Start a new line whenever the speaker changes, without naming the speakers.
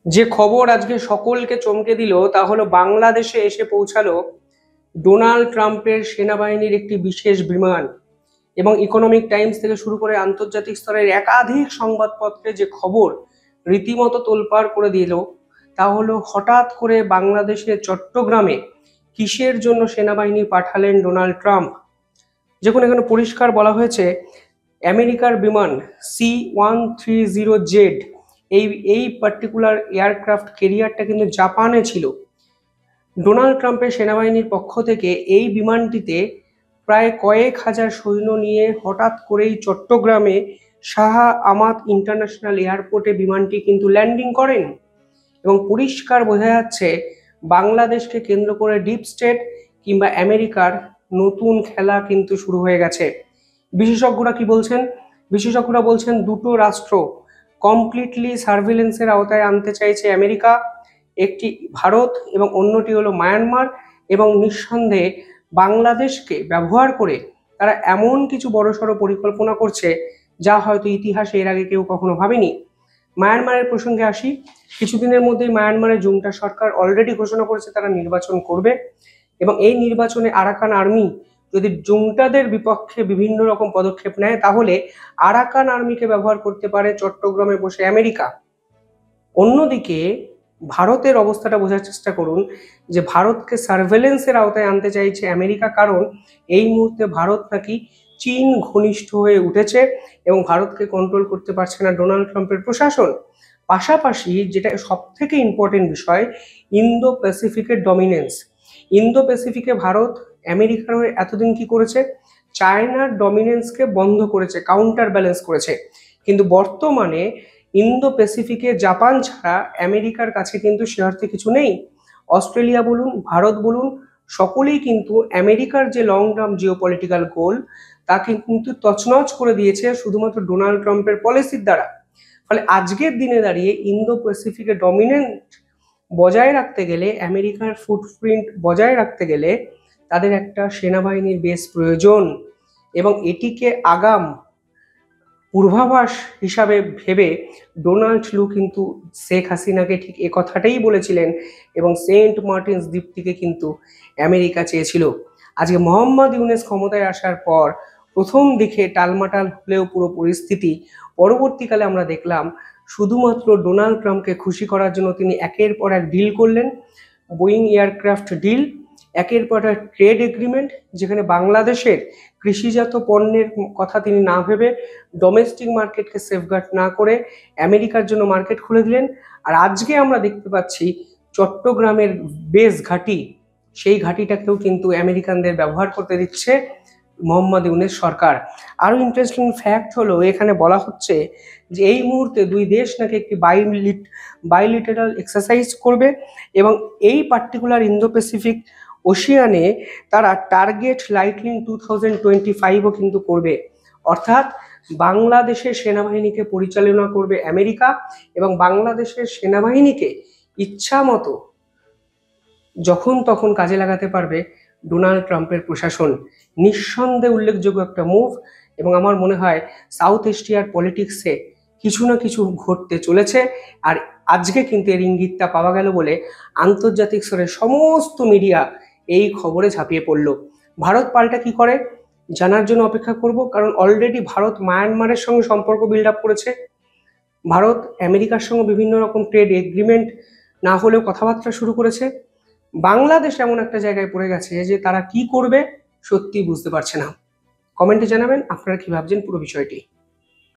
যে খবর আজকে সকলকে চমকে দিল তা হলো বাংলাদেশে এসে পৌঁছালো ডোনাল্ড ট্রাম্পের সেনাবাহিনীর একটি বিশেষ বিমান। এবং ইকোনমিক টাইমস থেকে শুরু করে আন্তর্জাতিক স্তরের একাধিক সংবাদপত্রে যে খবর রীতিমতো তোলপাড় করে দিল তা হলো হঠাৎ করে বাংলাদেশের চট্টগ্রামে কিসের জন্য সেনাবাহিনী পাঠালেন ডোনাল্ড ট্রাম্প। যেখানে এখানে পরিষ্কার বলা হয়েছে আমেরিকার বিমান C-130Z এই এই পার্টিকুলার এয়ারক্রাফট ক্যারিয়ারটা কিন্তু জাপানে ছিল। ডোনাল্ড ট্রাম্পের সেনাবাহিনীর পক্ষ থেকে এই বিমানটিতে প্রায় কয়েক হাজার সৈন্য নিয়ে হঠাৎ করেই চট্টগ্রামে শাহ আমাত ইন্টারন্যাশনাল এয়ারপোর্টে বিমানটি কিন্তু ল্যান্ডিং করেন। এবং পরিষ্কার বোঝা যাচ্ছে বাংলাদেশকে কেন্দ্র করে ডিপ স্টেট কিংবা আমেরিকার নতুন খেলা কিন্তু শুরু হয়ে গেছে। বিশেষজ্ঞরা কি বলছেন? বিশেষজ্ঞরা বলছেন দুটো রাষ্ট্র কমপ্লিটলি সার্ভিলেন্সের আওতায় আনতে চাইছে আমেরিকা, একটি ভারত এবং অন্যটি হলো মায়ানমার। এবং নিঃসন্দেহে বাংলাদেশকে ব্যবহার করে তারা এমন কিছু বড়সড় পরিকল্পনা করছে যা হয়তো ইতিহাসে এর আগে কেউ কখনো ভাবেনি। মায়ানমারের প্রসঙ্গে আসি। কিছুদিনের মধ্যেই মায়ানমারের জুন্টা সরকার অলরেডি ঘোষণা করেছে তারা নির্বাচন করবে এবং এই নির্বাচনে আরাকান আর্মি যদি জুন্টাদের বিপক্ষে বিভিন্ন রকম পদক্ষেপ নেয় তাহলে আরাকান আর্মিকে ব্যবহার করতে পারে চট্টগ্রামে বসে আমেরিকা। অন্যদিকে ভারতের অবস্থাটা বোঝার চেষ্টা করুন যে ভারতকে সার্ভেলেন্সের আওতায় আনতে চাইছে আমেরিকা, কারণ এই মুহূর্তে ভারত নাকি চীন ঘনিষ্ঠ হয়ে উঠেছে এবং ভারতকে কন্ট্রোল করতে পারছে না ডোনাল্ড ট্রাম্পের প্রশাসন। পাশাপাশি যেটা সব থেকে ইম্পর্টেন্ট বিষয়, ইন্দো প্যাসিফিকের ডমিনেন্স। ইন্দো প্যাসিফিকে ভারত আমেরিকার হয়ে এতদিন কি করেছে? চায়নার ডমিনেন্সকে বন্ধ করেছে, কাউন্টার ব্যালেন্স করেছে। কিন্তু বর্তমানে ইন্দো প্যাসিফিকে জাপান ছাড়া আমেরিকার কাছে কিন্তু সে অর্থে কিছু নেই। অস্ট্রেলিয়া বলুন, ভারত বলুন, সকলেই কিন্তু আমেরিকার যে লং টার্ম জিওপলিটিক্যাল গোল তাকে কিন্তু তছনছ করে দিয়েছে শুধুমাত্র ডোনাল্ড ট্রাম্পের পলিসির দ্বারা। ফলে আজকের দিনে দাঁড়িয়ে ইন্দো প্যাসিফিকে ডমিনেন্ট বজায় রাখতে গেলে, আমেরিকার ফুটপ্রিন্ট বজায় রাখতে গেলে তাদের একটা সেনাবাহিনীর বেশ প্রয়োজন। এবং এটিকে আগাম পূর্বাভাস হিসাবে ভেবে ডোনাল্ড লু কিন্তু শেখ হাসিনাকে ঠিক এ কথাটাই বলেছিলেন এবং সেন্ট মার্টিনস দ্বীপটিকে কিন্তু আমেরিকা চেয়েছিল। আজকে মোহাম্মদ ইউনুস ক্ষমতায় আসার পর প্রথম দিকে টালমাটাল হলেও পুরো পরিস্থিতি পরবর্তীকালে আমরা দেখলাম শুধুমাত্র ডোনাল্ড ট্রাম্পকে খুশি করার জন্য তিনি একের পর এক ডিল করলেন। বোয়িং এয়ারক্রাফট ডিল, একের পর এক ট্রেড এগ্রিমেন্ট, যেখানে বাংলাদেশের কৃষিজাত পণ্যের কথা তিনি না ভেবে ডোমেস্টিক মার্কেটকে সেফগার্ড না করে আমেরিকার জন্য মার্কেট খুলে দিলেন। আর আজকে আমরা দেখতে পাচ্ছি চট্টগ্রামের বেস ঘাঁটি, সেই ঘাঁটিটাকেও কিন্তু আমেরিকানদের ব্যবহার করতে দিচ্ছে মোহাম্মদ ইউনুস সরকার। আরও ইন্টারেস্টিং ফ্যাক্ট হলো এখানে বলা হচ্ছে যে এই মুহূর্তে দুই দেশ নাকি একটি বাইলিটারাল এক্সারসাইজ করবে এবং এই পার্টিকুলার ইন্দো প্যাসিফিক ওশিয়ানে তারা টার্গেট লাইটনিং 2025ও কিন্তু করবে। অর্থাৎ বাংলাদেশের সেনাবাহিনীকে পরিচালনা করবে আমেরিকা এবং বাংলাদেশের সেনাবাহিনীকে ইচ্ছা মতো যখন তখন কাজে লাগাতে পারবে ডোনাল্ড ট্রাম্পের প্রশাসন। নিঃসন্দেহে উল্লেখযোগ্য একটা মুভ এবং আমার মনে হয় সাউথ এশিয়ার পলিটিক্সে কিছু না কিছু ঘটতে চলেছে। আর আজকে কিন্তু এর ইঙ্গিতটা পাওয়া গেল বলে আন্তর্জাতিক স্তরে সমস্ত মিডিয়া এই খবরে ঝাঁপিয়ে পড়ল। ভারত পাল্টা কি করে জানার জন্য অপেক্ষা করব, কারণ অলরেডি ভারত মায়ানমারের সঙ্গে সম্পর্ক বিল্ড আপ করেছে। ভারত আমেরিকার সঙ্গে বিভিন্ন রকম ট্রেড এগ্রিমেন্ট না হলেও কথাবার্তা শুরু করেছে। বাংলাদেশ এমন একটা জায়গায় পড়ে গেছে যে তারা কি করবে সত্যি বুঝতে পারছে না। কমেন্টে জানাবেন আপনারা কি ভাবছেন পুরো বিষয়টি।